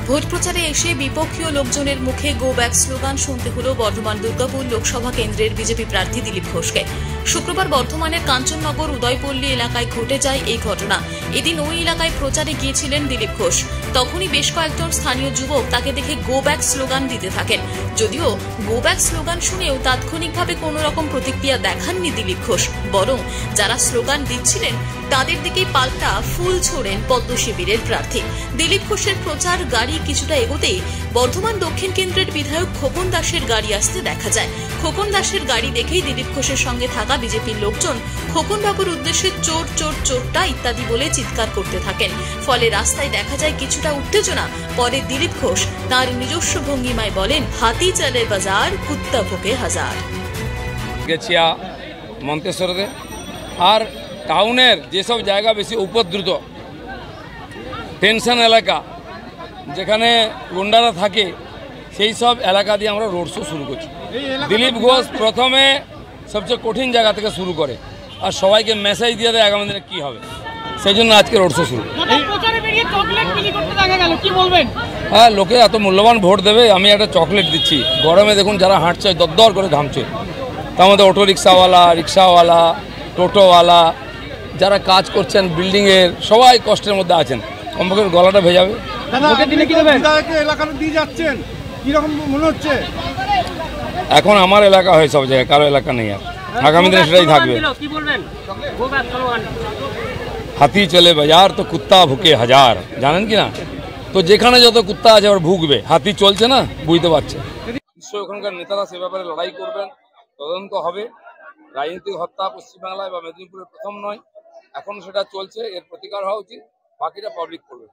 Vote প্রচারে এসে বিপক্ষীয় লোকজনের মুখে গো ব্যাক স্লোগান শুনতে হল বর্ধমান দুর্গাপুর লোকসভা কেন্দ্রের বিজেপি প্রার্থী দিলীপ ঘোষকে। শুক্রবার বর্ধমানের কাঞ্চননগর উদয়পল্লী এলাকায় ঘটে যায় এই ঘটনা। এদিন ওই এলাকায় প্রচারে গিয়েছিলেন দিলীপ ঘোষ। তখনই বেশ কয়েকজন স্থানীয় যুবক তাকে দেখে গো ব্যাক স্লোগান দিতে থাকেন। যদিও গো ব্যাক স্লোগান শুনেও তাৎক্ষণিকভাবে কোনো রকম প্রতিক্রিয়া দেখাননি দিলীপ ঘোষ, বরং যারা স্লোগান দিচ্ছিলেন তাদের দিকেই পাল্টা ফুল ছোড়েন পদ্ম শিবিরের প্রার্থী। দিলীপ ঘোষের প্রচার গাড়ি কিছুটা এগোতেই বর্ধমান দক্ষিণ কেন্দ্রের বিধায়ক খোকন দাসের গাড়ি আসতে দেখা যায়। খোকন দাসের গাড়ি দেখেই দিলীপ ঘোষের সঙ্গে থাকা বিজেপির লোকজন খোকন বাবুর উদ্দেশ্যে চোর চোর চোরটা ইত্যাদি বলে চিৎকার করতে থাকেন। ফলে রাস্তায় দেখা যায় কিছুটা উত্তেজনা। পরে দিলীপ ঘোষ তার নিজস্ব ভঙ্গিমায় বলেন, হাতি চলে বাজার, কুত্তা ভোকে হাজার। গেছিয়া মন্তেশ্বরে আর টাউনের যেসব জায়গা বেশি উপদ্রুত টেনশন এলাকা যেখানে গুন্ডারা থাকে সেই সব এলাকা দিয়ে আমরা রোড শো শুরু করছি। দিলীপ ঘোষ প্রথমে সবচেয়ে কঠিন জায়গা থেকে শুরু করে আর সবাইকে মেসেজ দিয়ে দেয় আগামী দিনে কী হবে, সেই জন্য আজকে রোড শো শুরু। হ্যাঁ, লোকে এত মূল্যবান ভোট দেবে, আমি একটা চকলেট দিচ্ছি। গরমে দেখুন যারা হাঁটছে দরদর করে ঘামছে, তার মধ্যে অটো রিক্সাওয়ালা, টোটোওয়ালা, যারা কাজ করছেন বিল্ডিংয়ের, সবাই কষ্টের মধ্যে আছেন। কমপক্ষে গলাটা ভেজাবে। এখন আমার এলাকা হয় সব জায়গায়, কারো এলাকা নেই আর। আগামী দিনে সেটাই থাকবে। হাতি চলে বাজার তো কুত্তা ভুকে হাজার, জানেন কি না? তো যেখানে যত কুত্তা আছে আবার ভুগবে। হাতি চলছে না, বুঝতে পারছে। নিশ্চয়ই ওখানকার নেতারা সে ব্যাপারে লড়াই করবেন, তদন্ত হবে। রাজনৈতিক হত্যা পশ্চিমবাংলায় বা মেদিনীপুরে প্রথম নয়, এখন সেটা চলছে, এর প্রতিকার হওয়া উচিত। বাকিটা পাবলিক করবে।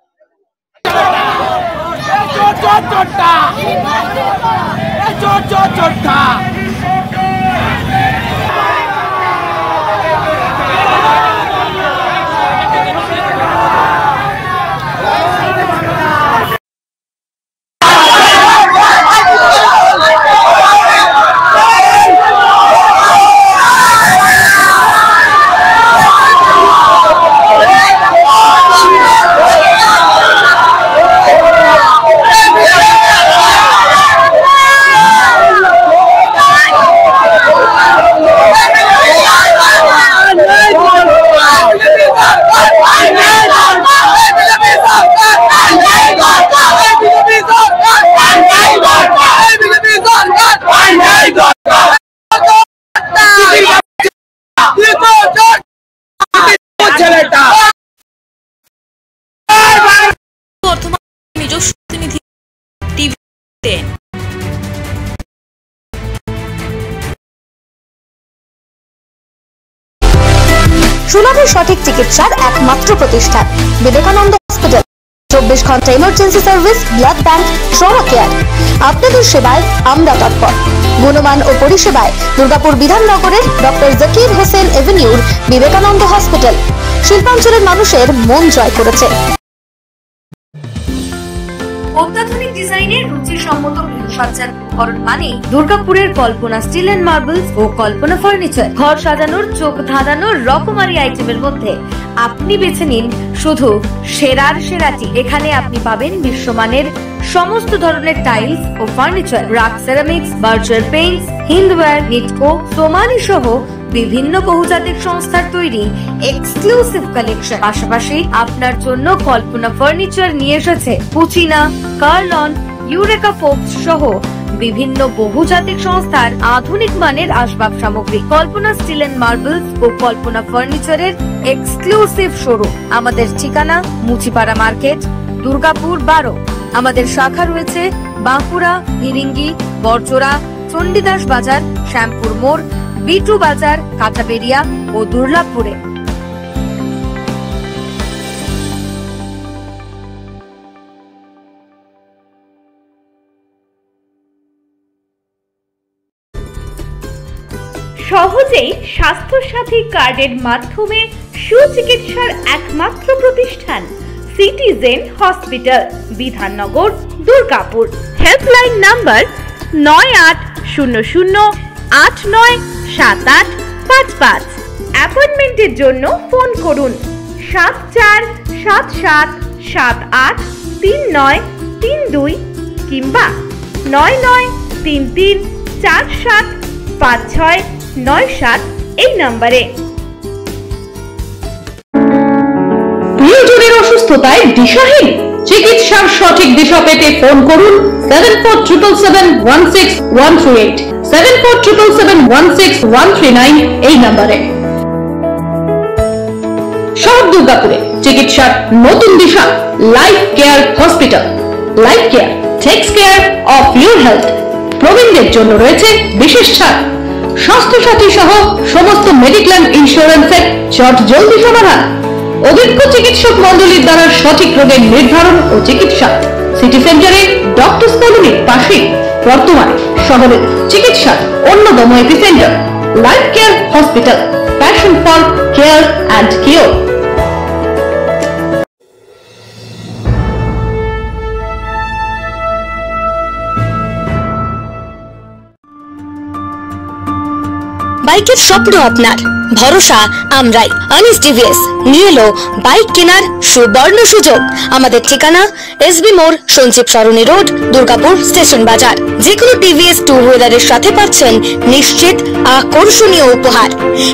সুলভ সঠিক চিকিৎসার একমাত্র প্রতিষ্ঠান বিবেকানন্দ হসপিটাল। 24 ঘন্টা emergency service, blood bank, trauma care. আপনাদের সেবায় আমরা তৎপর। গুণমান ও পরিষেবায় দুর্গাপুর বিধাননগরের ডক্টর জাকির হোসেন এভিনিউর বিবেকানন্দ হসপিটাল শিল্পাঞ্চলের মানুষের মন জয় করেছে। অত্যাধুনিক ডিজাইনের রুচিসম্মত গৃহসজ্জার উপকরণ মানে দুর্গাপুরের কল্পনা স্টিল এন্ড মার্বেলস ও কল্পনা ফার্নিচার। ঘর সাজানোর, চোখ ধাঁধানোর রকমারি আইটেমের মধ্যে আপনি বেছে নিন শুধু সেরার সেরাটি। এখানে আপনি পাবেন বিশ্বমানের সমস্ত ধরনের টাইলস ও furniture, RAK ceramics, Berger paints, Hindware, Nitco, Somany সহ বিভিন্ন বহুজাতিক সংস্থার তৈরি এক্সক্লুসিভ কালেকশন। পাশাপাশি আপনার জন্য কল্পনা ফার্নিচার নিয়ে এসেছে পুচিনা, কার্লন, ইউরেকা ফোর্বস সহ বিভিন্ন বহুজাতিক সংস্থার আধুনিক মানের আসবাব সামগ্রী। কল্পনা স্টিল এন্ড মার্বেলস ও কল্পনা ফার্নিচারের এক্সক্লুসিভ শোরুম। আমাদের ঠিকানা মুচিপাড়া মার্কেট, দুর্গাপুর 12। আমাদের শাখা রয়েছে বাঁকুড়া, ফিরিঙ্গি, বড়জোড়া, চণ্ডীদাস বাজার, শ্যামপুর মোড়, বিটু বাজার, কাটাবেরিয়া ও দুর্লাভপুরে। সহজেই স্বাস্থ্যসাথী কার্ডের মাধ্যমে সুচিকিৎসার একমাত্র প্রতিষ্ঠান citizen hospital, Bidhannagar, Durgapur. Helpline number 9800897855। অ্যাপয়েন্টমেন্টের জন্য ফোন করুন 7477783932। 92 কিংবা 9933475697 এই নম্বরে। প্রিয়জনের অসুস্থতায় দিশাহীন, চিকিৎসার সঠিক দিশা পেতে ফোন করুন 7477716138, 7477716139 এই নম্বরে। শহর দুর্গাপুরে চিকিৎসার নতুন দিশা life care hospital. Life care takes care of your health. প্রবীণদের জন্য রয়েছে বিশেষ ছাড়। স্বাস্থ্য সাথী সহ সমস্ত মেডিক্লেম ইন্স্যুরেন্সের চট জলদি সমাধান। অভিজ্ঞ চিকিৎসক মন্ডলীর দ্বারা সঠিক রোগের নির্ধারণ ও চিকিৎসা। সিটি সেন্টারে ডক্টরস কলোনির পাশে বর্তমানে শহরের চিকিৎসার অন্যতম epicentre life care hospital, passion for care and cure. বাইকের স্বপ্ন আপনার, ভরসা আমরাই। আনিস টিভিএস নিয়ে এলো বাইক কেনার সুবর্ণ সুযোগ। আমাদের ঠিকানা এসবি মোড়, সঞ্জীব সরণি রোড, দুর্গাপুর স্টেশন বাজার। যেকোনো টিভিএস টু হুইলারের সাথে পাচ্ছেন নিশ্চিত আকর্ষণীয় উপহার।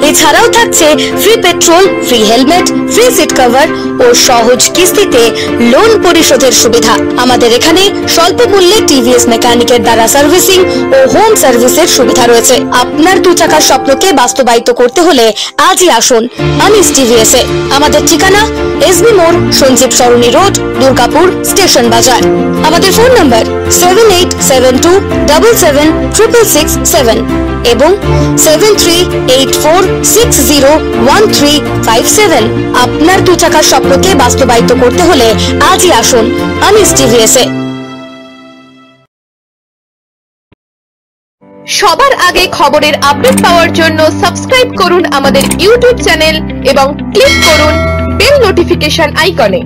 এছাড়াও থাকছে free petrol, free helmet, free seat cover ও সহজ কিস্তিতে লোন পরিশোধের সুবিধা। আমাদের এখানে স্বল্প মূল্যে টিভিএস মেকানিকের দ্বারা সার্ভিসিং ও হোম সার্ভিসের সুবিধা রয়েছে। আপনার 2 চাকার স্বপ্নকে বাস্তবায়িত করতে হলে আজই আসুন আনিস টিভিএস এ। আমাদের ঠিকানা এসবি মোড়, সঞ্জীব সরণি রোড, দুর্গাপুর স্টেশন বাজার। আমাদের ফোন নাম্বার 7872776667 এবং 7384601357। আপনার 2 চাকার স্বপ্নকে বাস্তবায়িত করতে হলে আজই আসুন আনিস টিভিএস এ। সবার আগে খবরের আপডেট পাওয়ার জন্য সাবস্ক্রাইব করুন আমাদের ইউটিউব চ্যানেল এবং ক্লিক করুন বেল নোটিফিকেশন আইকনে।